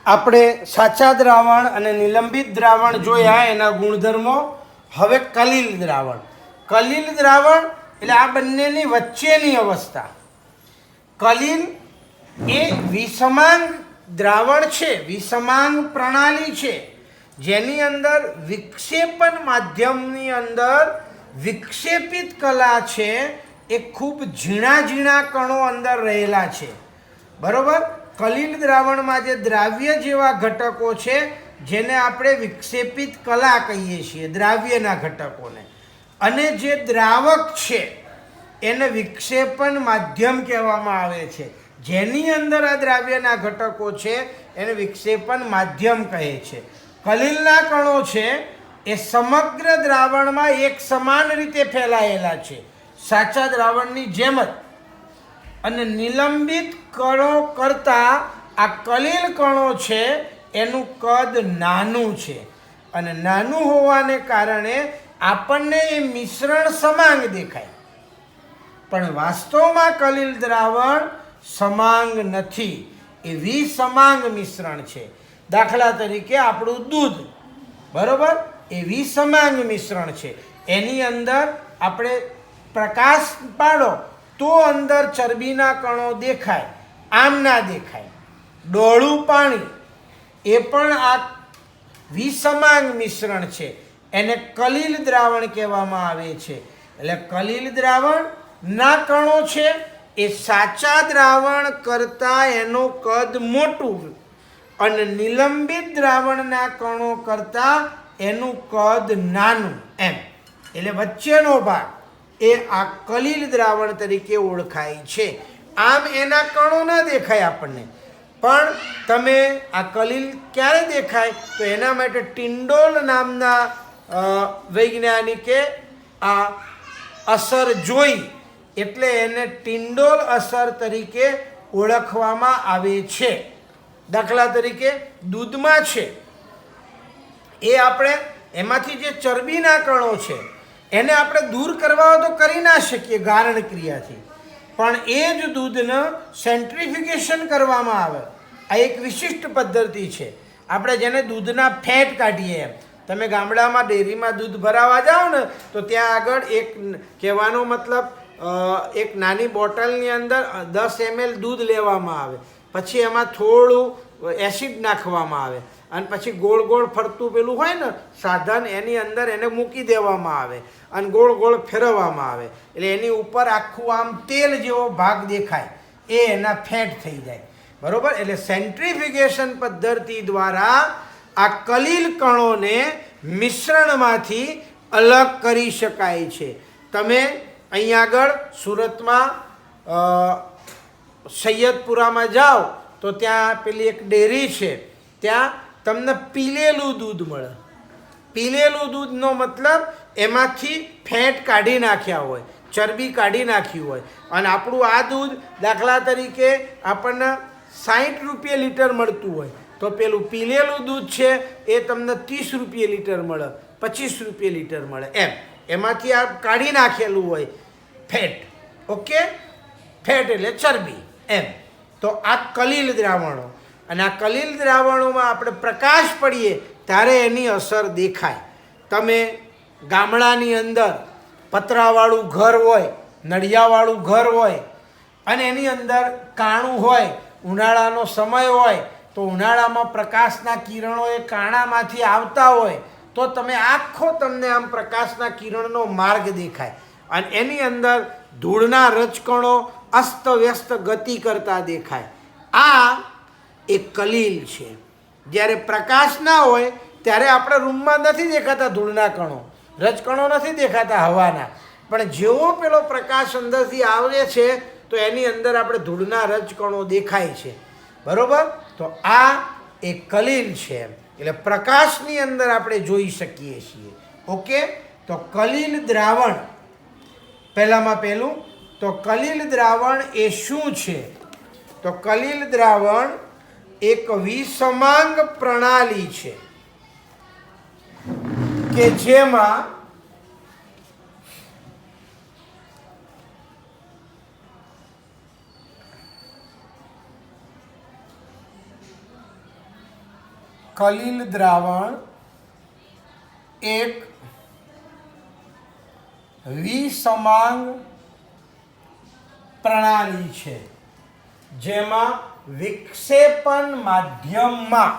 આપણે સાચા દ્રાવણ અને નિલંબિત દ્રાવણ જોયા એના ગુણધર્મો. હવે કલીલ દ્રાવણ. કલીલ દ્રાવણ એટલે આ બંનેની વચ્ચેની અવસ્થા. કલીલ એ વિષમાંગ દ્રાવણ છે, વિષમાંગ પ્રણાલી છે, જેની અંદર વિક્ષેપણ માધ્યમની અંદર વિક્ષેપિત કલા છે એ ખૂબ ઝીણા ઝીણા કણો અંદર રહેલા છે. બરોબર. કલીલ દ્રાવણમાં જે દ્રાવ્ય જેવા ઘટકો છે જેને આપણે વિક્ષેપિત કલા કહીએ છીએ, દ્રાવ્યના ઘટકોને, અને જે દ્રાવક છે એને વિક્ષેપણ માધ્યમ કહેવામાં આવે છે. જેની અંદર આ દ્રાવ્યના ઘટકો છે એને વિક્ષેપણ માધ્યમ કહે છે. કલીલના કણો છે એ સમગ્ર દ્રાવણમાં એક સમાન રીતે ફેલાયેલા છે, સાચા દ્રાવણની જેમ જ. અને નિલંબિત કણો કરતાં આ કલીલ કણો છે એનું કદ નાનું છે, અને નાનું હોવાને કારણે આપણને એ મિશ્રણ સમાંગ દેખાય, પણ વાસ્તવમાં કલીલ દ્રાવણ સમાંગ નથી, એ વિસમાંગ મિશ્રણ છે. દાખલા તરીકે આપણું દૂધ, બરોબર, એ વિસમાંગ મિશ્રણ છે. એની અંદર આપણે પ્રકાશ પાડો તો અંદર ચરબીના કણો દેખાય, આમ ના દેખાય. ડોળું પાણી એ પણ આ વિસમાંગ મિશ્રણ છે, એને કલીલ દ્રાવણ કહેવામાં આવે છે. એટલે કલીલ દ્રાવણના કણો છે એ સાચા દ્રાવણ કરતાં એનું કદ મોટું, અને નિલંબિત દ્રાવણના કણો કરતાં એનું કદ નાનું, એમ. એટલે વચ્ચેનો ભાગ એ આ કલીલ દ્રાવણ તરીકે ઓળખાય છે. આમ એના કણો ના દેખાય આપણને, પણ તમે આ કલીલ ક્યારે દેખાય તો એના માટે ટિન્ડોલ નામના વૈજ્ઞાનિકે આ અસર જોઈ, એટલે એને ટિન્ડોલ અસર તરીકે ઓળખવામાં આવે છે. દાખલા તરીકે દૂધમાં છે એ આપણે એમાંથી જે ચરબીના કણો છે એને આપણે દૂર કરવા હોય તો કરી ના શકીએ ગારણ ક્રિયાથી, પણ એ જ દૂધને સેન્ટ્રીફિકેશન કરવામાં આવે. આ એક વિશિષ્ટ પદ્ધતિ છે. આપણે જેને દૂધના ફેટ કાઢીએ એમ. તમે ગામડામાં ડેરીમાં દૂધ ભરાવા જાઓ ને તો ત્યાં આગળ એક કહેવાનો મતલબ એક નાની બોટલની અંદર 10 ml દૂધ લેવામાં આવે, પછી એમાં થોડું એસિડ નાખવામાં આવે, અને પછી ગોળ ગોળ ફરતું પેલું હોય ને સાધન, એની અંદર એને મૂકી દેવામાં આવે અને ગોળ ગોળ ફેરવવામાં આવે, એટલે એની ઉપર આખું આમ તેલ જેવો ભાગ દેખાય, એ એના ફેટ થઈ જાય. બરોબર. એટલે સેન્ટ્રીફિકેશન પદ્ધતિ દ્વારા આ કલીલ કણોને મિશ્રણમાંથી અલગ કરી શકાય છે. તમે અહીંયા આગળ સુરતમાં સૈયદપુરામાં જાઓ તો ત્યાં પેલી એક ડેરી છે, ત્યાં તમને પીલેલું દૂધ મળે. પીલેલું દૂધનો મતલબ એમાંથી ફેટ કાઢી નાખ્યા હોય, ચરબી કાઢી નાખી હોય. અને આપણું આ દૂધ દાખલા તરીકે આપણને 60 રૂપિયા લીટર મળતું હોય તો પેલું પીલેલું દૂધ છે એ તમને 30 રૂપિયા લીટર મળે, 25 રૂપિયા લીટર મળે, એમ. એમાંથી આ કાઢી નાખેલું હોય ફેટ. ઓકે. ફેટ એટલે ચરબી, એમ. તો આ કલીલ દ્રાવણો, અને આ કલીલ દ્રાવણોમાં આપણે પ્રકાશ પડીએ ત્યારે એની અસર દેખાય. તમે ગામડાની અંદર પતરાવાળું ઘર હોય, નળિયાવાળું ઘર હોય, અને એની અંદર કાણું હોય, ઉનાળાનો સમય હોય તો ઉનાળામાં પ્રકાશના કિરણો એ કાણામાંથી આવતા હોય તો તમે આખો તમને આમ પ્રકાશના કિરણનો માર્ગ દેખાય, અને એની અંદર ધૂળના રજકણો અસ્તવ્યસ્ત ગતિ કરતા દેખાય. આ એક કલીલ છે. જ્યારે પ્રકાશ ના હોય ત્યારે આપણે રૂમમાં નથી દેખાતા ધૂળના કણો, રજકણો નથી દેખાતા હવાના, પણ જેવો પેલો પ્રકાશ અંદરથી આવે છે તો એની અંદર આપણે ધૂળના રજકણો દેખાય છે. બરોબર. તો આ એક કલીલ છે, એટલે પ્રકાશની અંદર આપણે જોઈ શકીએ છીએ. ઓકે. તો કલીલ દ્રાવણ, પહેલામાં પહેલું તો કલીલ દ્રાવણ એ શું છે? તો કલીલ દ્રાવણ એક વિસમાંગ પ્રણાલી છે કે જેમાં કલિલ દ્રાવણ એક વિસમાંગ પ્રણાલી છે જેમાં વિક્ષેપણ માધ્યમમાં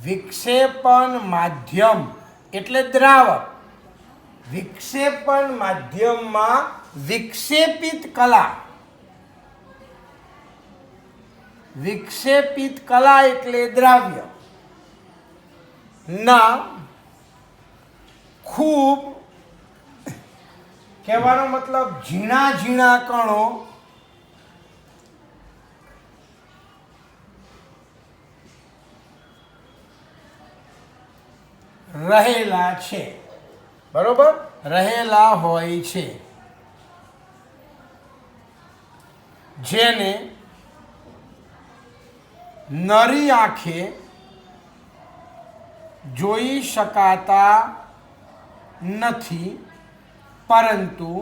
વિક્ષેપણ માધ્યમ એટલે દ્રાવક વિક્ષેપણ માધ્યમમાં વિક્ષેપિત કલા એટલે દ્રાવ્ય ના ખૂબ કહેવાનો મતલબ ઝીણા ઝીણા કણો રહેલા છે, બરોબર, રહેલા હોય છે, જેને નરી આંખે જોઈ શકાતા નથી, પરંતુ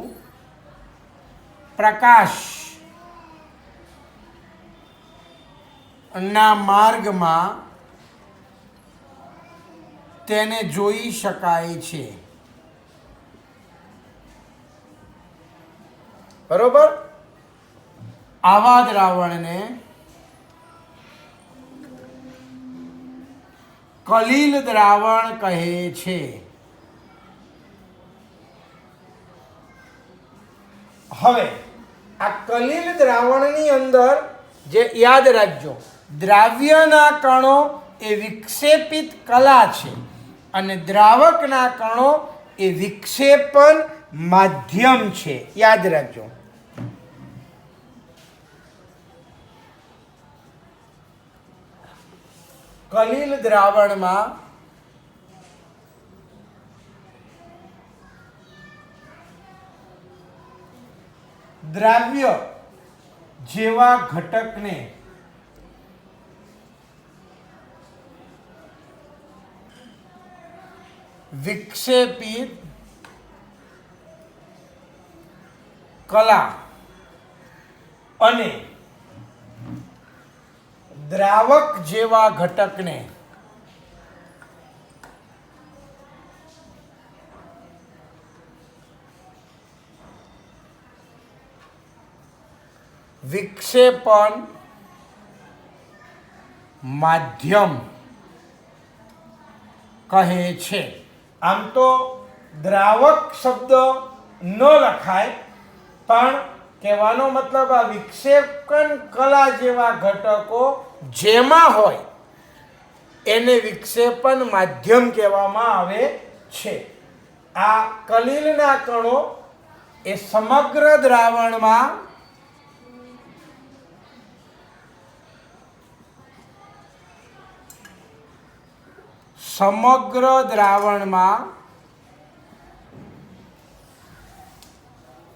પ્રકાશના માર્ગમાં તેને જોઈ શકાય છે, બરોબર. આવા દ્રાવણને કલિલ દ્રાવણ કહે છે. હવે આ કલિલ દ્રાવણની અંદર જે યાદ રાખજો, દ્રાવ્યના કણો એ વિક્ષેપિત કલા છે અને દ્રાવકના કણો એ વિક્ષેપણ માધ્યમ છે. યાદ રાખજો. કલિલ દ્રાવણમાં દ્રાવ્ય જેવા ઘટકને વિક્ષેપિત કલા અને દ્રાવક જેવા ઘટકને વિક્ષેપણ માધ્યમ કહે છે. આમ તો દ્રાવક શબ્દ ન લખાય, પણ કહેવાનો મતલબ આ વિક્ષેપણ કલા જેવા ઘટકો જેમાં હોય એને વિક્ષેપણ માધ્યમ કહેવામાં આવે છે. આ કલિલના કણો એ સમગ્ર દ્રાવણમાં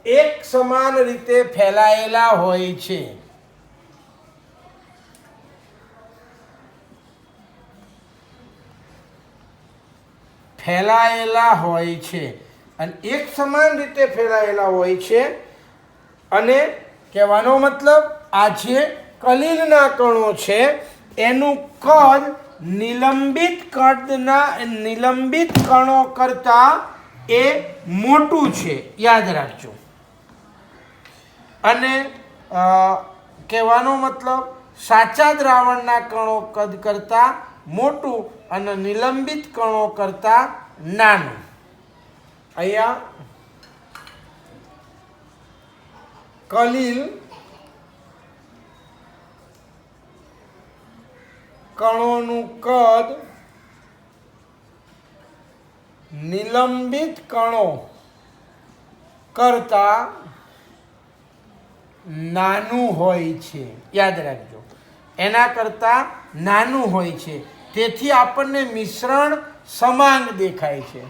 એક સમાન રીતે ફેલાયેલા હોય છે. અને એક સમાન રીતે ફેલાયેલા હોય છે અને કહેવાનો મતલબ આ જે કલિલના કણો છે એનું કદ નિલંબિત કણો કરતા એ મોટું છે. યાદ રાખજો. અને કહેવાનો મતલબ સાચા દ્રાવણના કણો કદ કરતા મોટું અને નિલંબિત કણો કરતા નાનું. અહીંયા કલિલ કણોનું કદ નિલંબિત કણો કરતા નાનું હોય છે. યાદ રાખજો, એના કરતા નાનું હોય છે. તેથી આપણને મિશ્રણ સમાંગ દેખાય છે.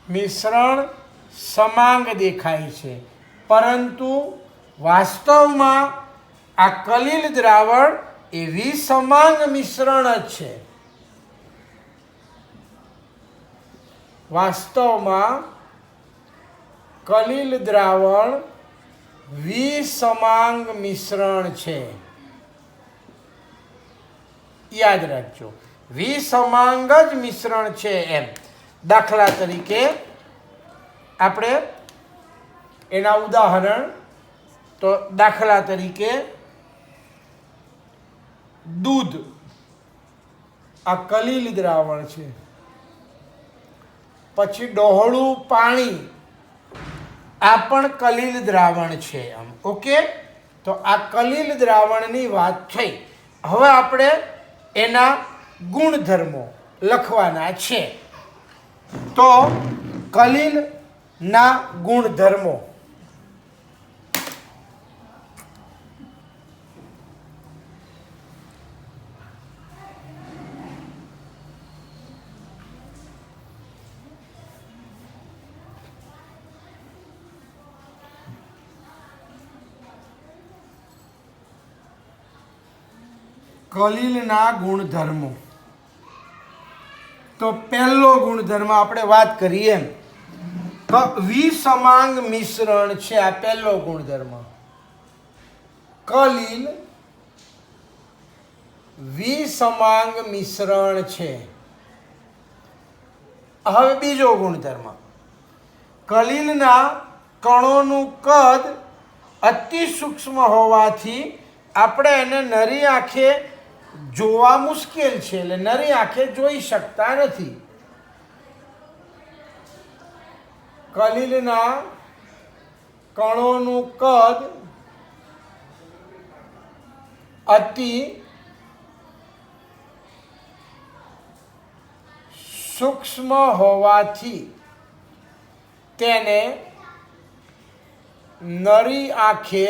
મિશ્રણ સમાંગ દેખાય છે, પરંતુ વાસ્તવમાં આ કલિલ દ્રાવણ એ વિસમાંગ મિશ્રણ જ છે. વાસ્તવમાં કલિલ દ્રાવણ વિસમાંગ મિશ્રણ છે. યાદ રાખજો, વિસમાંગ જ મિશ્રણ છે એમ. દાખલા તરીકે આપણે એના ઉદાહરણ, તો દાખલા તરીકે દૂધ આ કલિલ દ્રાવણ છે. પછી ડહોળું પાણી આ પણ કલિલ દ્રાવણ છે. આમ ઓકે, તો આ કલિલ દ્રાવણની વાત થઈ. હવે આપણે એના ગુણધર્મો લખવાના છે. તો કલિલના ગુણધર્મો. કલિલના ગુણધર્મો. તો પહેલો ગુણધર્મ આપણે વાત કરીએ એમ તો વિસમાંગ મિશ્રણ છે. આ પહેલો ગુણધર્મ. કલિલ વિસમાંગ મિશ્રણ છે. હવે બીજો ગુણધર્મ, કલિલના કણોનું કદ અતિ સૂક્ષ્મ હોવાથી આપણે એને નરી આંખે જોવા મુશ્કેલ છે, એટલે નરી આંખે જોઈ શકતા નથી. કલિલના કણોનું કદ અતિ સૂક્ષ્મ હોવાથી તેને નરી આંખે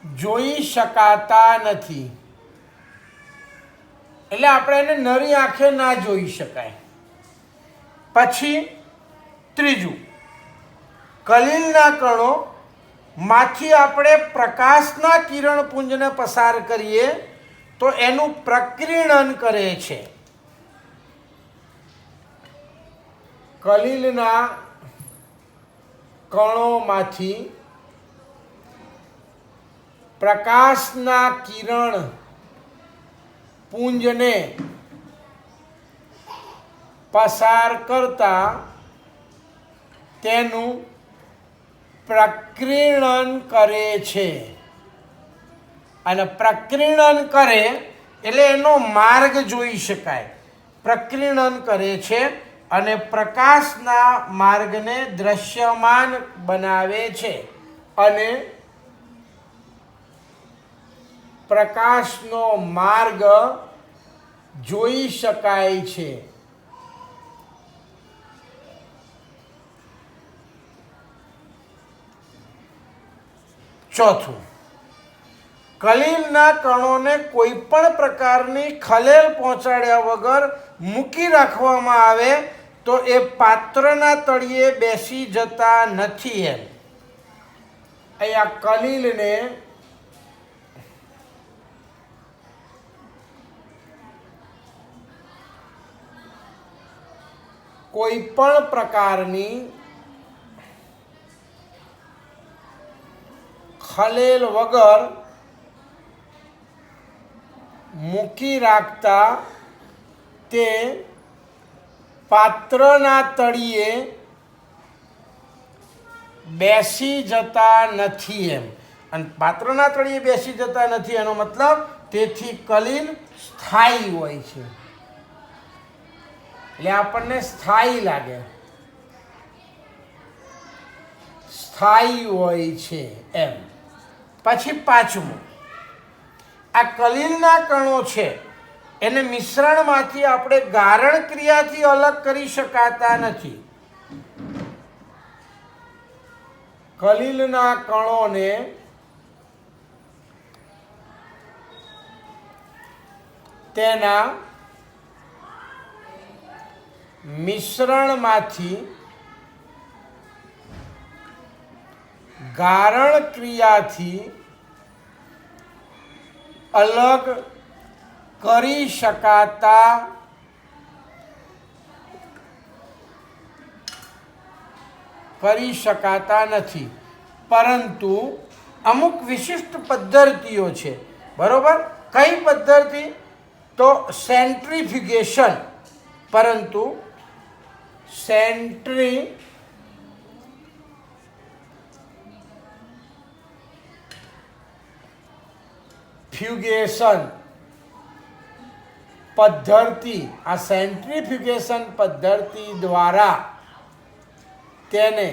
જોઈ શકાતા નથી. એટલે આપણે એને નરી આંખે ના જોઈ શકાય. પછી ત્રીજું, કલિલના કણો માંથી આપણે પ્રકાશના કિરણપુંજને પસાર કરીએ તો એનું પ્રકીર્ણન કરે છે. કલિલના કણોમાંથી પ્રકાશના કિરણ પુંજને પસાર કરતા તેનું પ્રકીર્ણન કરે છે. અને પ્રકીર્ણન કરે એટલે એનો માર્ગ જોઈ શકાય. પ્રકીર્ણન કરે છે અને પ્રકાશના માર્ગને દ્રશ્યમાન બનાવે છે અને પ્રકાશનો માર્ગ જોઈ શકાય છે. ચોથું, કલિલના કણોને કોઈ પણ પ્રકારની ખલેલ પહોંચાડ્યા વગર મૂકી રાખવામાં આવે તો એ પાત્રના તળિયે બેસી જતા નથી. એમ અહીંયા કલિલને કોઈ પણ પ્રકારની ખલેલ વગર મૂકી રાખતા તે પાત્રના તળિયે બેસી જતા નથી. એમ અને પાત્રના તળિયે બેસી જતા નથી એનો મતલબ તેથી કલિલ સ્થાયી હોય છે. એટલે આપણને સ્થાયી લાગે, સ્થાયી હોય છે એમ. પછી પાંચમું, આ કલિલના કણો છે એને મિશ્રણમાંથી આપણે ગારણ ક્રિયાથી અલગ કરી શકાતા નથી. કલિલના કણોને તેના મિશ્રણમાંથી ગારણ ક્રિયાથી અલગ કરી કરી શકાતા નથી, પરંતુ અમુક વિશિષ્ટ પદ્ધતિઓ છે. બરોબર? કઈ પદ્ધતિ? તો સેન્ટ્રીફ્યુગેશન. પરંતુ સેન્ટ્રીફ્યુગેશન પદ્ધતિ, આ સેન્ટ્રીફ્યુગેશન પદ્ધતિ દ્વારા તેને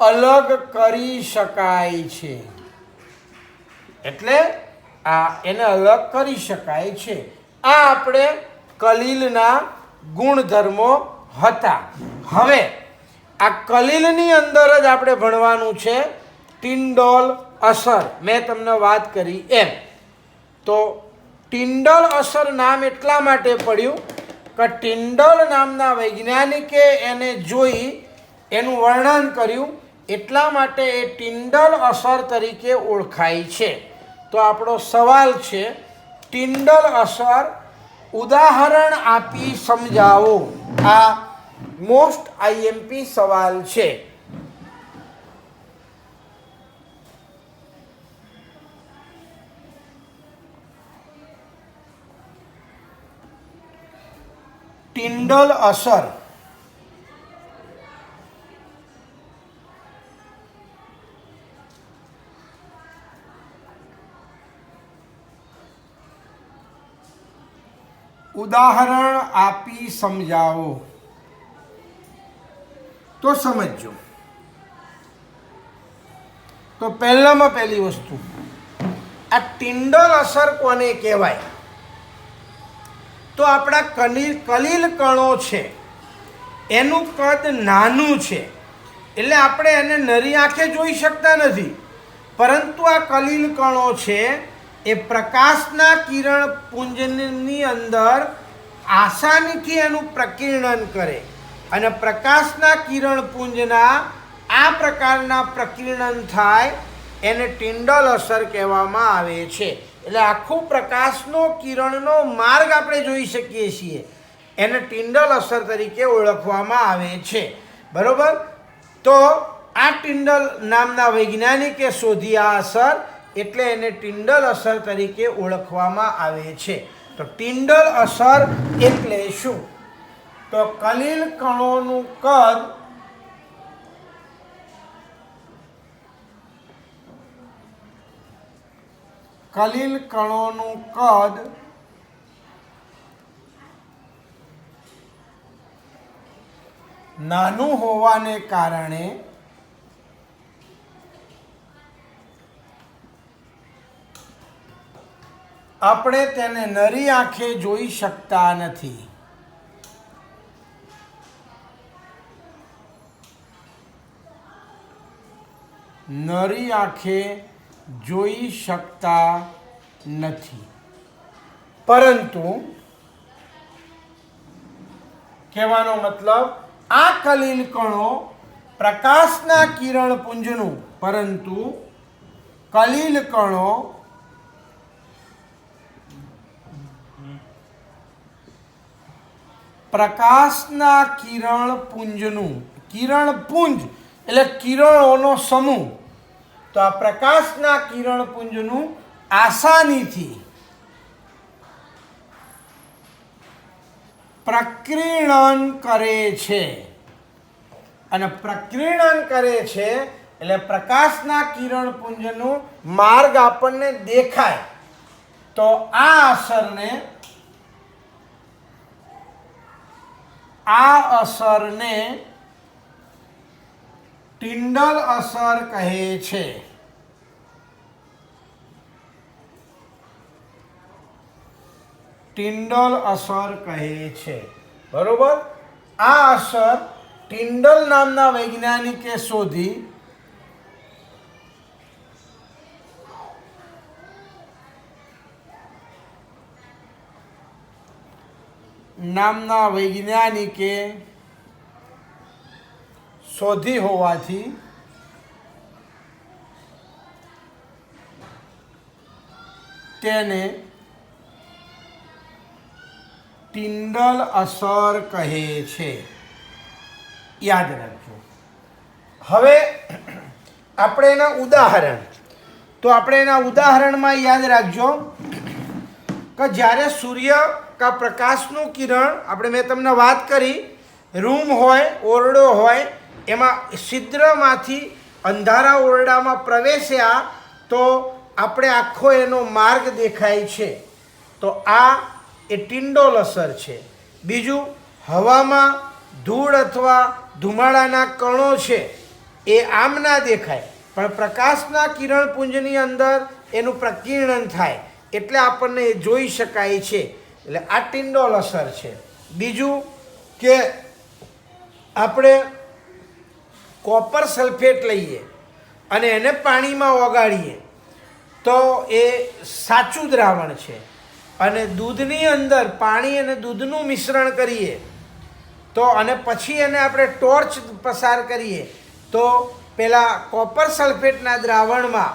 અલગ કરી શકાય છે. એટલે એને અલગ કરી શકાય છે. આ આપણે કલીલના ગુણધર્મો હતા. હવે આ કલીલની અંદર જ આપણે ભણવાનું છે ટિન્ડોલ અસર. મેં તમને વાત કરી એમ. તો ટિન્ડોલ અસર નામ એટલા માટે પડ્યું કે ટિન્ડોલ નામના વૈજ્ઞાનિકે એને જોઈ એનું વર્ણન કર્યું, એટલા માટે એ ટિન્ડોલ અસર તરીકે ઓળખાય છે. તો આપણો સવાલ છે, ટિન્ડોલ અસર ઉદાહરણ આપી સમજાવો. આ મોસ્ટ આઈએમપી સવાલ છે. ટિન્ડોલ અસર ઉદાહરણ આપી સમજાવો. તો સમજો. તો પહેલામાં પહેલી વસ્તુ, આ ટિન્ડોલ અસર કોને કહેવાય? તો આપણા કલીલ કણો છે એનું કદ નાનું છે, એટલે આપણે એને નરી આંખે જોઈ શકતા નથી. પરંતુ આ કલીલ કણો છે એ પ્રકાશના કિરણ પુંજની અંદર આસાનીથી એનું પ્રકીર્ણન કરે, અને પ્રકાશના કિરણ પુંજના આ પ્રકારના પ્રકીર્ણન થાય એને ટિન્ડોલ અસર કહેવામાં આવે છે. એટલે આખું પ્રકાશનો કિરણનો માર્ગ આપણે જોઈ શકીએ છીએ, એને ટિન્ડોલ અસર તરીકે ઓળખવામાં આવે છે. બરોબર? તો આ ટિન્ડોલ નામના વૈજ્ઞાનિકે શોધી આ અસર, એટલે એને ટિન્ડોલ અસર તરીકે ઓળખવામાં આવે છે. તો ટિન્ડોલ અસર એટલે શું? તો કલીલ કણોનું કદ નાનું હોવાને કારણે આપણે તેને નરી આંખે જોઈ શકતા નથી. નરી આંખે જોઈ શકતા નથી. પરંતુ કહેવાનો મતલબ, આ કલીલ કણો પ્રકાશના કિરણ પુંજનું, પરંતુ કલીલ કણો પ્રકાશના કિરણ પુંજનું, કિરણ પુંજ એટલે કિરણોનો સમૂહ, તો આ પ્રકાશના કિરણ પુંજનું આસાનીથી પ્રકીર્ણન કરે છે. અને પ્રકીર્ણન કરે છે એટલે પ્રકાશના કિરણ પુંજનું માર્ગ આપણને દેખાય. તો આ અસરને ટિન્ડોલ અસર કહે છે. ટિન્ડોલ અસર કહે છે. બરોબર? આ અસર ટિન્ડોલ નામના વૈજ્ઞાનિકે શોધી હોવાથી તેને ટિન્ડોલ અસર કહે છે. યાદ રાખજો. હવે આપણે એના ઉદાહરણ, તો આપણે એના ઉદાહરણમાં યાદ રાખજો કે જ્યારે સૂર્ય કા પ્રકાશનું કિરણ, આપણે મેં તમને વાત કરી, રૂમ હોય, ઓરડો હોય, એમાં છિદ્રમાંથી અંધારા ઓરડામાં પ્રવેશ્યા તો આપણે આખો એનો માર્ગ દેખાય છે, તો આ એ ટિંડોલ અસર છે. બીજું, હવામાં ધૂળ અથવા ધુમાડાના કણો છે એ આમ ના દેખાય, પણ પ્રકાશના કિરણપુંજની અંદર એનું પ્રકીર્ણન થાય એટલે આપણને એ જોઈ શકાય છે, એટલે આ ટિંડોલ અસર છે. બીજું કે આપણે કોપર સલ્ફેટ લઈએ અને એને પાણીમાં ઓગાળીએ તો એ સાચું દ્રાવણ છે, અને દૂધની અંદર પાણી અને દૂધનું મિશ્રણ કરીએ તો અને પછી એને આપણે ટોર્ચ પસાર કરીએ તો પેલા કોપર સલ્ફેટના દ્રાવણમાં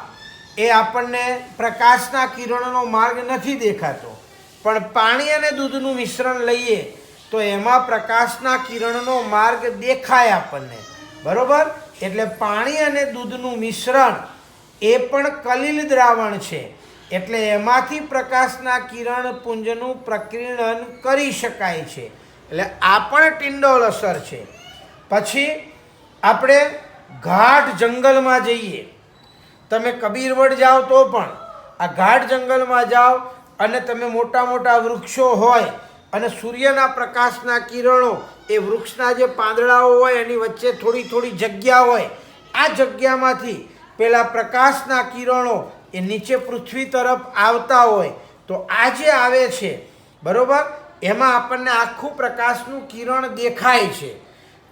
એ આપણને પ્રકાશના કિરણનો માર્ગ નથી દેખાતો, પણ પાણી અને દૂધનું મિશ્રણ લઈએ તો એમાં પ્રકાશના કિરણનો માર્ગ દેખાય આપણને, બરોબર. એટલે પાણી અને દૂધનું મિશ્રણ એ પણ કલીલ દ્રાવણ છે, એટલે એમાંથી પ્રકાશના કિરણપુંજનું પ્રકીર્ણન કરી શકાય છે, એટલે આ પણ ટિંડોલ અસર છે. પછી આપણે ઘાટ જંગલમાં જઈએ, તમે કબીરવડ જાઓ તો પણ આ ઘાટ જંગલમાં જાઓ અને તમે મોટા મોટા વૃક્ષો હોય અને સૂર્યના પ્રકાશના કિરણો એ વૃક્ષના જે પાંદડાઓ હોય એની વચ્ચે થોડી થોડી જગ્યા હોય, આ જગ્યામાંથી પેલા પ્રકાશના કિરણો એ નીચે પૃથ્વી તરફ આવતા હોય તો આ જે આવે છે, બરોબર, એમાં આપણને આખું પ્રકાશનું કિરણ દેખાય છે,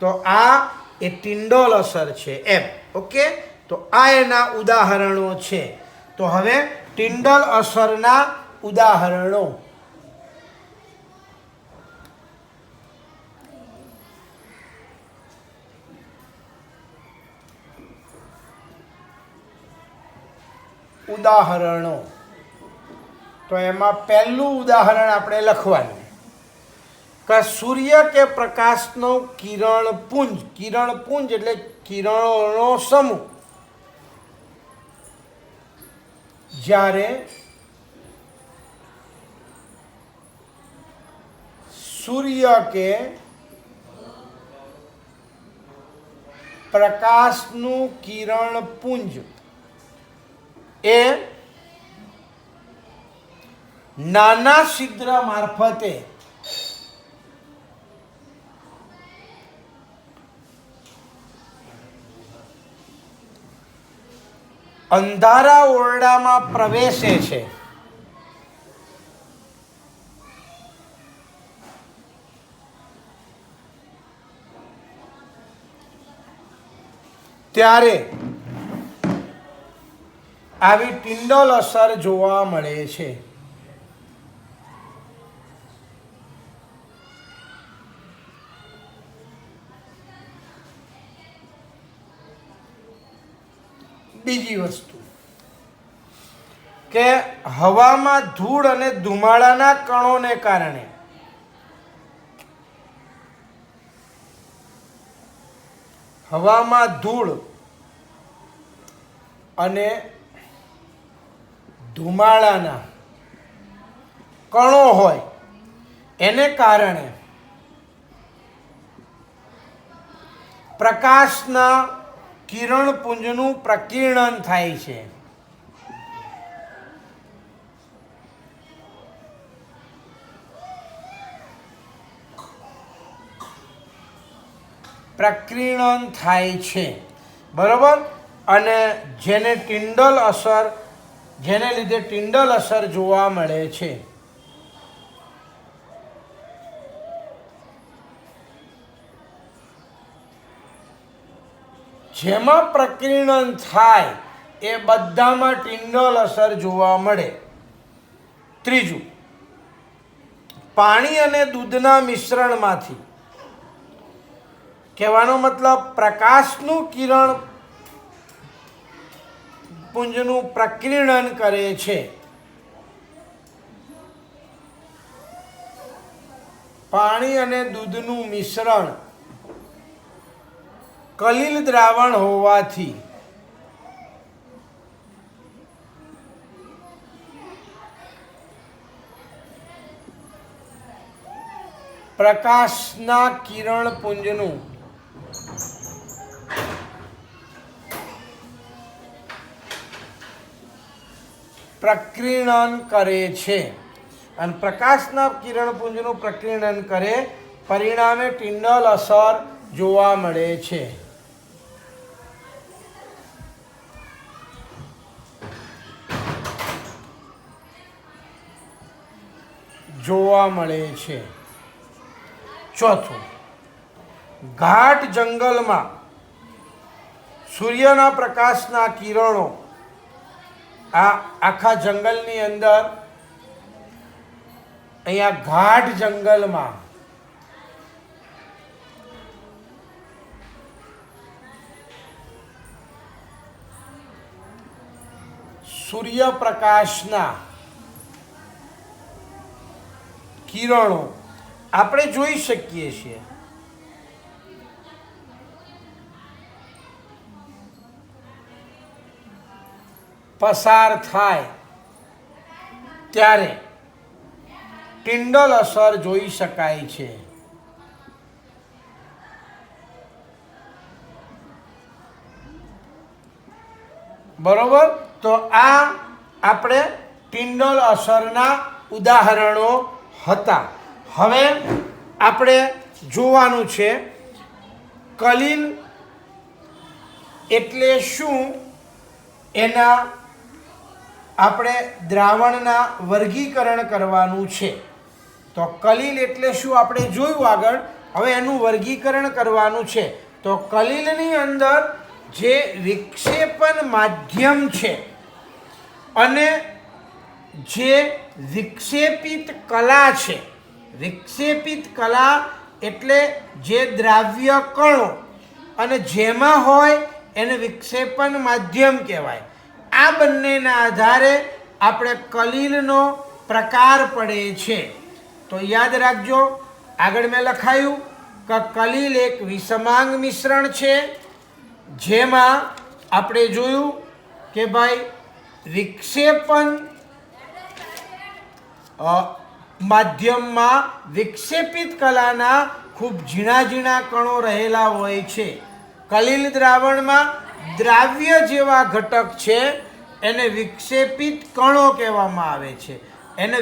તો આ એ ટિંડોલ અસર છે એમ. ઓકે, તો આ એના ઉદાહરણો છે. તો હવે ટિંડોલ અસરના ઉદાહરણો. ઉદાહરણો, તો એમાં પહેલું ઉદાહરણ આપણે લખવાનું કે સૂર્ય કે પ્રકાશનો કિરણપુંજ, કિરણપુંજ એટલે કિરણોનો સમૂહ, જ્યારે સૂર્ય કે પ્રકાશનું કિરણપુંજ એ નાના છિદ્ર મારફતે અંધારા ઓરડામાં પ્રવેશે છે, ત્યારે આવી ટિંડોલ અસર જોવા મળે છે. બીજી વસ્તુ કે હવામાં ધૂળ અને ધુમાડાના કણોને કારણે હવામાં ધૂળ અને ધુમાડાના કણો હોય એને કારણે પ્રકાશના કિરણપુંજનું પ્રકીર્ણન થાય છે. પ્રકીર્ણન થાય છે, બરાબર. અને જેને ટિંડોલ અસર, જેને લીધે ટિંડોલ અસર જોવા મળે છે. જેમાં પ્રકીર્ણન થાય એ બધામાં ટિંડોલ અસર જોવા મળે. ત્રીજું, પાણી અને દૂધના મિશ્રણમાંથી, કહેવાનો મતલબ પ્રકાશનું કિરણ પુંજનું પ્રકીર્ણન કરે છે. પાણી અને દૂધનું મિશ્રણ કલિલ દ્રાવણ હોવાથી પ્રકાશના કિરણપુંજનું પ્રકીર્ણન કરે છે અને પ્રકાશના કિરણપુંજનું પ્રકીર્ણન કરે પરિણામે ટિન્ડલ અસર જોવા મળે છે. ચોથું, ઘાટ જંગલમાં સૂર્યના પ્રકાશના કિરણો આ આખા જંગલની અંદર અહીંયા ઘાટ જંગલમાં સૂર્યપ્રકાશના કિરણો આપણે જોઈ શકીએ છીએ. પસાર થાય ત્યારે ટિન્ડલ અસર જોઈ શકાય છે. બરોબર, તો આ આપણે ટિન્ડલ અસરના ઉદાહરણો હતા. હવે આપણે જોવાનું છે કલિલ એટલે શું, એના આપણે દ્રાવણના વર્ગીકરણ કરવાનું છે. તો કલિલ એટલે શું આપણે જોયું આગળ, હવે એનું વર્ગીકરણ કરવાનું છે. તો કલિલની અંદર જે વિક્ષેપણ માધ્યમ છે અને જે વિક્ષેપિત કલા છે, વિક્ષેપિત કલા એટલે જે દ્રાવ્ય કણો અને જેમાં હોય એને વિક્ષેપણ માધ્યમ કહેવાય. આ બંનેના આધારે આપણે કલિલનો પ્રકાર પડે છે. તો યાદ રાખજો, આગળ મેં લખાયું કે કલિલ એક વિષમાંગ મિશ્રણ છે, જેમાં આપણે જોયું કે ભાઈ વિક્ષેપણ માધ્યમમાં વિક્ષેપિત કલાના ખૂબ ઝીણા ઝીણા કણો રહેલા હોય છે. કલિલ દ્રાવણમાં દ્રાવ્ય જેવા ઘટક છે એને વિક્ષેપિત કણો કહેવામાં આવે છે, એને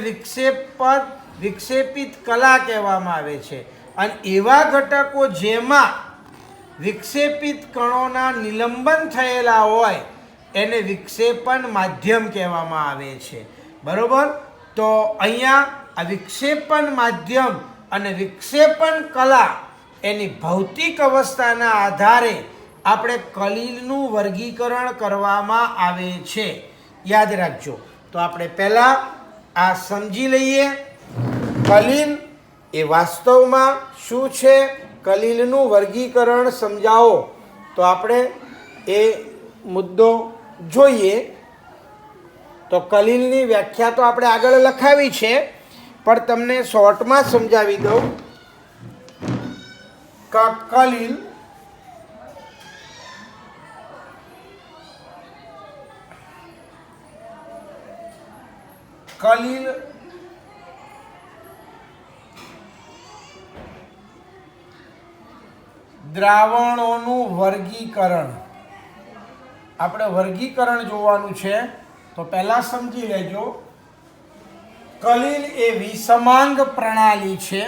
વિક્ષેપિત કલા કહેવામાં આવે છે. અને એવા ઘટકો જેમાં વિક્ષેપિત કણોના નિલંબન થયેલા હોય એને વિક્ષેપણ માધ્યમ કહેવામાં આવે છે. બરોબર, તો અહીંયા આ વિક્ષેપણ માધ્યમ અને વિક્ષેપણ કલા એની ભૌતિક અવસ્થાના આધારે આપણે કલિલનું વર્ગીકરણ કરવામાં આવે છે. યાદ રાખજો. તો આપણે પહેલાં આ સમજી લઈએ કલિલ એ વાસ્તવમાં શું છે, કલિલનું વર્ગીકરણ સમજાવો. તો આપણે એ મુદ્દો જોઈએ. તો કલિલની વ્યાખ્યા તો આપણે આગળ લખાવી છે, પણ તમને શોર્ટમાં સમજાવી દઉં કે કલિલ દ્રાવણોનું વર્ગીકરણ, આપણે વર્ગીકરણ જોવાનું છે. તો પહેલા સમજી લેજો, કલિલ એ વિષમાંગ પ્રણાલી છે.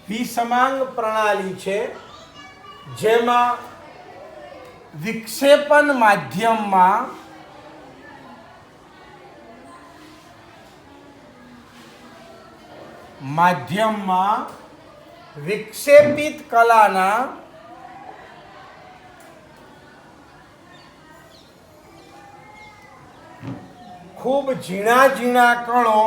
વિષમાંગ પ્રણાલી છે જેમાં વિક્ષેપણ માધ્યમમાં વિક્ષેપિત કલાના ખૂબ ઝીણા ઝીણા કણો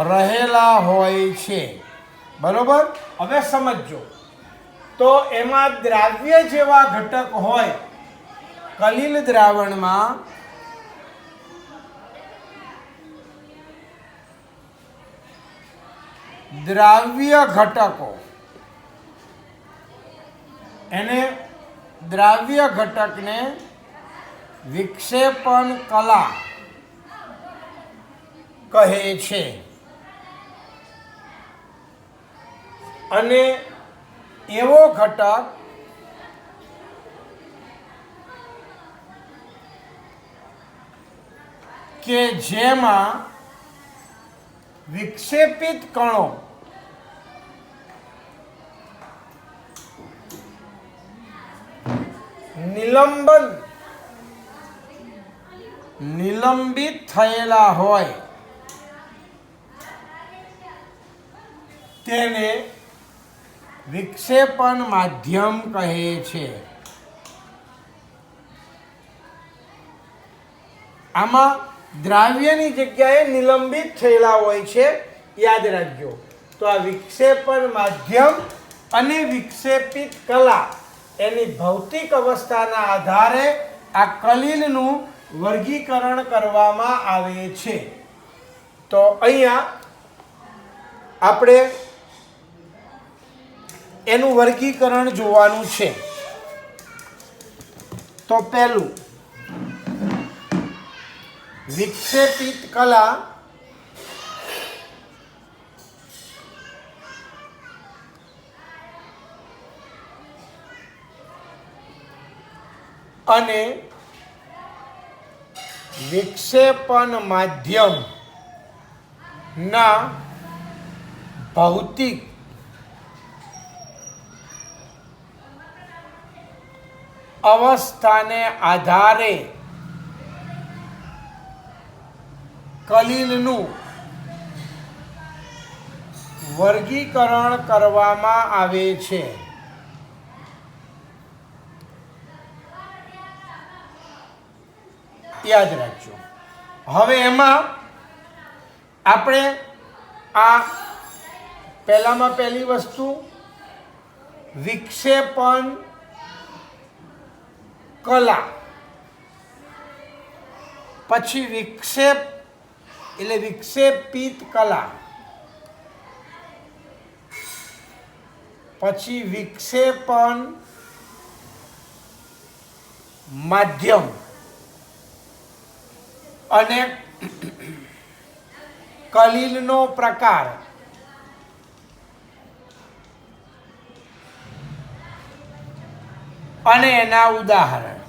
રહેલા હોય છે. બરોબર. હવે સમજો તો એમાં દ્રાવ્ય જેવા ઘટક હોય, કલિલ દ્રાવણમાં દ્રાવ્ય ઘટકો, એને દ્રાવ્ય ઘટકને વિક્ષેપણ કલા કહે છે. અને એવો ઘટક કે જેમાં વિક્ષેપિત કણો નિલંબિત થયેલા હોય તેને વિક્ષેપણ માધ્યમ કહે છે. આમાં દ્રાવ્યની જગ્યાએ નિલંબિત થયેલા હોય છે, યાદ રાખજો. તો આ વિક્ષેપણ માધ્યમ અને વિક્ષેપિત કલા એની ભૌતિક અવસ્થાના આધારે આ કલિલનું વર્ગીકરણ કરવામાં આવે છે. તો અહીંયા આપણે એનું વર્ગીકરણ જોવાનું છે. તો પહેલું, વિક્ષેપિત કલા અને વિક્ષેપણ માધ્યમ ના ભૌતિક અવસ્થાને આધારે કલિલનું વર્ગીકરણ કરવામાં આવે છે. યાદ રાખજો. હવે એમાં આપણે આ પહેલામાં પહેલી વસ્તુ વિક્ષેપણ કલા, પછી વિક્ષેપ એટલે વિક્ષેપિત કલા, પછી વિક્ષેપણ માધ્યમ અને કલિલનો પ્રકાર. અને એના ઉદાહરણ.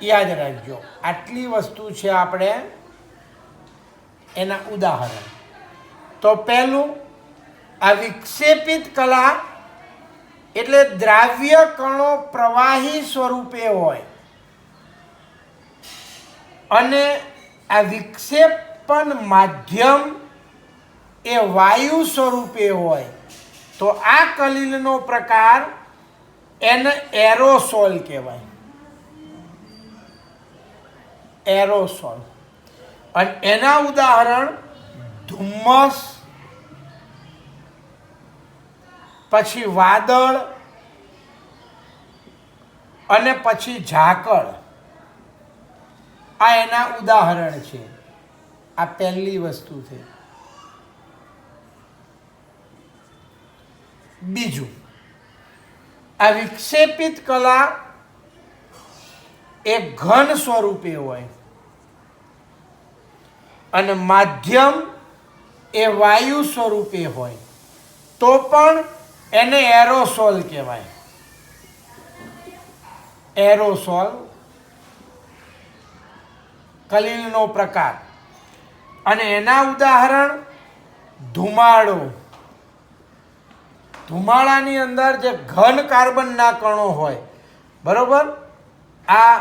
યાદ રાખજો, આટલી વસ્તુ છે આપણે એના ઉદાહરણ. તો પહેલું, આ વિક્ષેપિત કલા એટલે દ્રાવ્ય કણો પ્રવાહી સ્વરૂપે હોય અને આ વિક્ષેપણ માધ્યમ એ વાયુ સ્વરૂપે હોય. તો આ કલિલનો પ્રકાર એને એરોસોલ કહેવાય. એરોસોલ. અને એના ઉદાહરણ ધુમ્મસ, પછી વાદળ અને પછી ઝાકળ. આ એના ઉદાહરણ છે. આ પહેલી વસ્તુ છે. બીજું, આ વિક્ષેપિત કલા એ ઘન સ્વરૂપે હોય અને માધ્યમ એ વાયુ સ્વરૂપે હોય તો પણ એને એરોસોલ કહેવાય. એરોસોલ કલિલનો પ્રકાર. અને એના ઉદાહરણ ધુમાડો. ધુમાડાની અંદર જે ઘન કાર્બનના કણો હોય, બરોબર, આ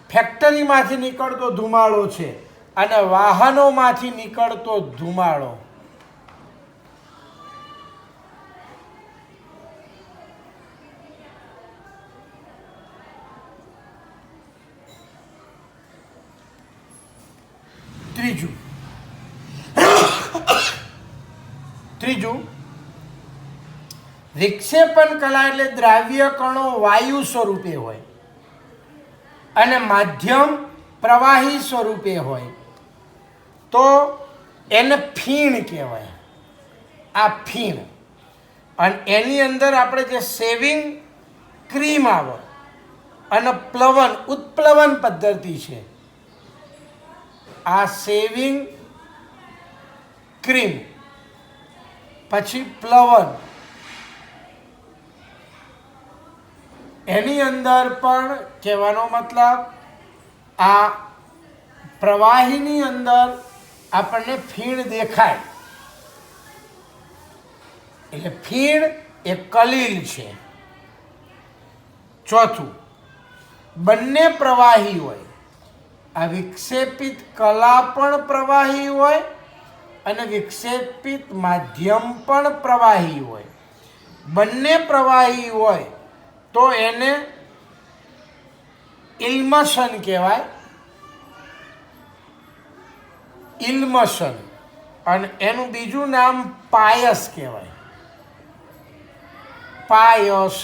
ફેક્ટરીમાંથી નીકળતો ધુમાડો છે અને વાહનોમાંથી નીકળતો ધુમાડો. ત્રીજું, ત્રીજું, વિક્ષેપણ કલા એટલે દ્રાવ્ય કણો વાયુ સ્વરૂપે હોય અને માધ્યમ પ્રવાહી સ્વરૂપે હોય તો એને ફીણ કહેવાય. આ ફીણ. અને એની અંદર આપણે જે સેવિંગ ક્રીમ આવે અને પ્લવન ઉત્પ્લવન પદ્ધતિ છે. આ સેવિંગ ક્રીમ પછી પ્લવન, એની અંદર પણ કહેવાનો મતલબ આ પ્રવાહીની અંદર આપણને ફીણ દેખાય એટલે ફીણ એ કલીલ છે. ચોથું, બંને પ્રવાહી હોય. આ વિક્ષેપિત કલા પણ પ્રવાહી હોય અને વિક્ષેપિત માધ્યમ પણ પ્રવાહી હોય. બંને પ્રવાહી હોય તો એને ઇલ્મશન કહેવાય. ઇલ્મશન. અને એનું બીજું નામ પાયસ કહેવાય. પાયસ.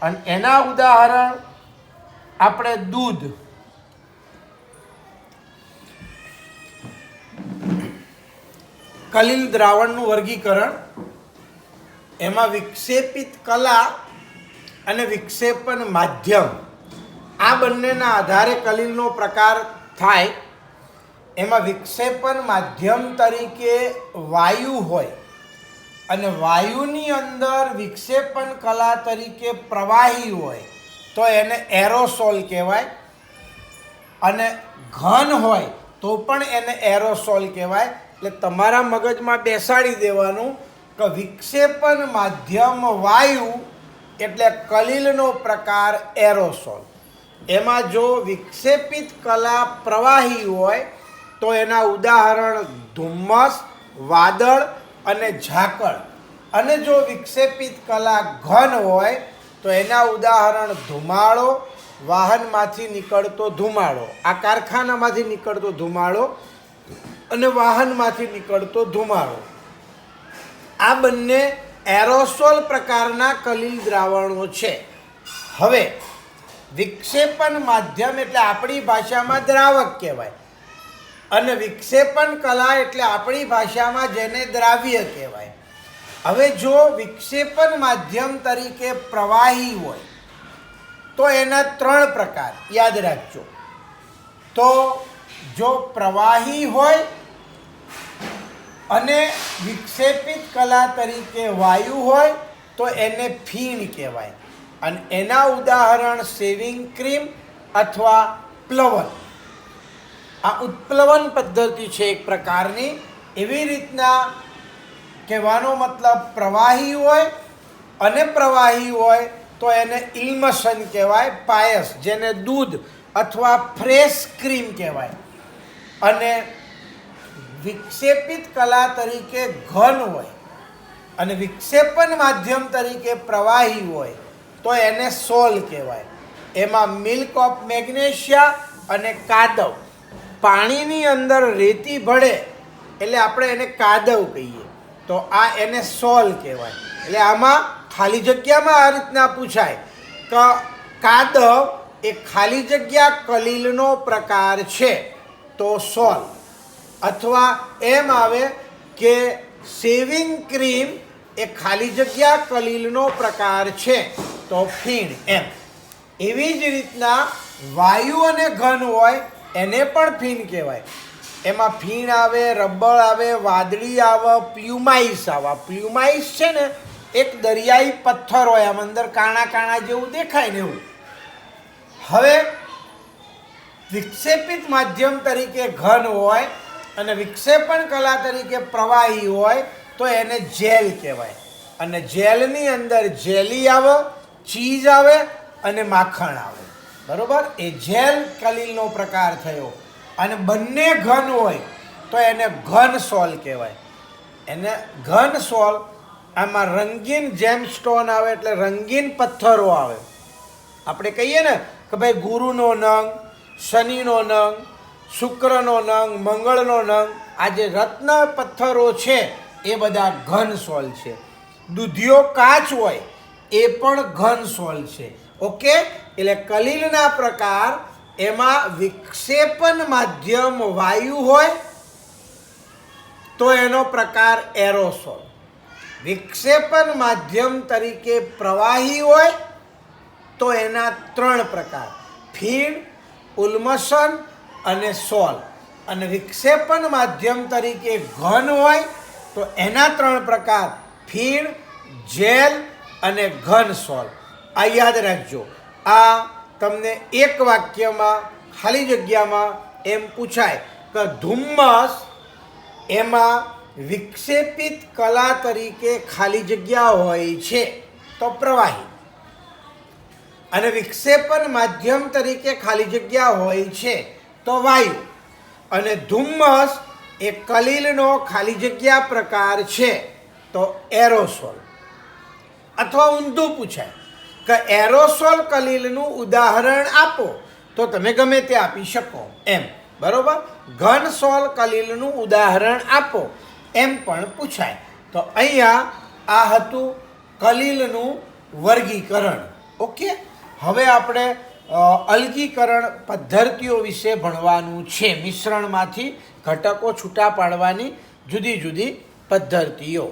અને એના ઉદાહરણ આપણે દૂધ, કલીલ દ્રાવણનું વર્ગીકરણ, એમાં વિક્ષેપિત કલા અને વિક્ષેપણ માધ્યમ આ બંનેના આધારે કલીલનો પ્રકાર થાય. એમાં વિક્ષેપણ માધ્યમ તરીકે વાયુ હોય અને વાયુની અંદર વિક્ષેપણ કલા તરીકે પ્રવાહી હોય તો એને એરોસોલ કહેવાય. અને ઘન હોય તો પણ એને એરોસોલ કહેવાય. એટલે તમારા મગજમાં બેસાડી દેવાનું કે વિક્ષેપણ માધ્યમ વાયુ એટલે કલીલનો પ્રકાર એરોસોલ. એમાં જો વિક્ષેપિત કલા પ્રવાહી હોય તો એના ઉદાહરણ ધુમ્મસ, વાદળ અને ઝાકળ. અને જો વિક્ષેપિત કલા ઘન હોય તો એના ઉદાહરણ ધુમાડો, વાહનમાંથી નીકળતો ધુમાડો, આ કારખાનામાંથી નીકળતો ધુમાડો અને વાહનમાંથી નીકળતો ધુમાડો. આ બંને એરોસોલ પ્રકારના કલીલ દ્રાવણો છે. હવે વિક્ષેપણ માધ્યમ એટલે આપણી ભાષામાં દ્રાવક કહેવાય અને વિક્ષેપણ કલા એટલે આપણી ભાષામાં જેને દ્રાવ્ય કહેવાય. હવે જો વિક્ષેપણ માધ્યમ તરીકે પ્રવાહી હોય તો એના 3 પ્રકાર યાદ રાખજો. તો જો પ્રવાહી હોય અને વિક્ષેપિત કલા તરીકે વાયુ હોય તો એને ફીણ કહેવાય. અને એના ઉદાહરણ સેવિંગ ક્રીમ અથવા પ્લવન. આ ઉત્પ્લવન પદ્ધતિ છે એક પ્રકારની. એવી રીતના કહેવાનો મતલબ પ્રવાહી હોય અને પ્રવાહી હોય તો એને ઇલ્મશન કહેવાય, પાયસ, જેને દૂધ અથવા ફ્રેશ ક્રીમ કહેવાય. અને વિક્ષેપિત કલા તરીકે ઘન હોય અને વિક્ષેપણ માધ્યમ તરીકે પ્રવાહી હોય તો એને સોલ કહેવાય. એમાં મિલ્ક ઓફ મેગ્નેશિયા અને કાદવ. પાણીની અંદર રેતી ભળે એટલે આપણે એને કાદવ કહીએ તો આ એને સોલ કહેવાય. એટલે આમાં ખાલી જગ્યામાં આ રીતના પૂછાય કે કાદવ એ ખાલી જગ્યા કલીલનો પ્રકાર છે તો સોલ. અથવા એમ આવે કે સેવિંગ ક્રીમ એ ખાલી જગ્યા કલીલનો પ્રકાર છે તો ફીણ. એમ એવી જ રીતના વાયુ અને ઘન હોય એને પણ ફીણ કહેવાય. એમાં ફીણ આવે, રબર આવે, વાદળી આવે, પ્યુમાઇસ આવે. પ્યુમાઇસ છે ને એક દરિયાઈ પથ્થર હોય, આમ અંદર કાણા કાણા જેવું દેખાય ને એવું. હવે વિક્ષેપિત માધ્યમ તરીકે ઘન હોય અને વિક્ષેપણ કલા તરીકે પ્રવાહી હોય તો એને જેલ કહેવાય. અને જેલની અંદર જેલી આવે, ચીઝ આવે અને માખણ આવે. બરાબર? એ જેલ કલીલનો પ્રકાર થયો. અને બંને ઘન હોય તો એને ઘન સોલ કહેવાય. એને ઘન સોલ. આમાં રંગીન જેમસ્ટોન આવે એટલે રંગીન પથ્થરો આવે. આપણે કહીએ ને કે ભાઈ ગુરુનો નંગ, શનિનો નંગ, શુક્રનો નંગ, મંગળનો નંગ, આ જે રત્ન પથ્થરો છે એ બધા ઘન સોલ છે. દૂધિયો કાચ હોય એ પણ ઘન સોલ છે. ઓકે, એટલે કલીલના પ્રકાર એમાં વિક્ષેપન માધ્યમ વાયુ હોય તો એનો પ્રકાર એરોસોલ. વિક્ષેપન માધ્યમ તરીકે પ્રવાહી હોય તો એના 3 પ્રકાર: ફીણ, ઉલ્મસન અને સોલ. અને વિક્ષેપન માધ્યમ તરીકે ઘન હોય તો એના 3 પ્રકાર: ફીણ, જેલ અને ઘન સોલ. આ યાદ રાખજો. આ તમને એક વાક્યમાં ખાલી જગ્યામાં એમ પૂછાય કે ધુમ્મસ એમાં વિક્ષેપિત કલા તરીકે ખાલી જગ્યા હોય છે તો પ્રવાહી, અને વિક્ષેપન માધ્યમ તરીકે ખાલી જગ્યા હોય છે તો વાયુ, અને ધુમ્મસ એ કલીલનો ખાલી જગ્યા પ્રકાર છે તો એરોસોલ. અથવા ઊંધું પૂછાય કે એરોસોલ કલીલનું ઉદાહરણ આપો તો તમે ગમે તે આપી શકો એમ, બરોબર. ઘન સોલ કલીલનું ઉદાહરણ આપો એમ પણ પૂછાય. તો અહીંયા આ હતું કલીલનું વર્ગીકરણ. ઓકે, હવે આપણે અલગીકરણ પદ્ધતિઓ વિશે ભણવાનું છે. મિશ્રણમાંથી ઘટકો છૂટા પાડવાની જુદી જુદી પદ્ધતિઓ.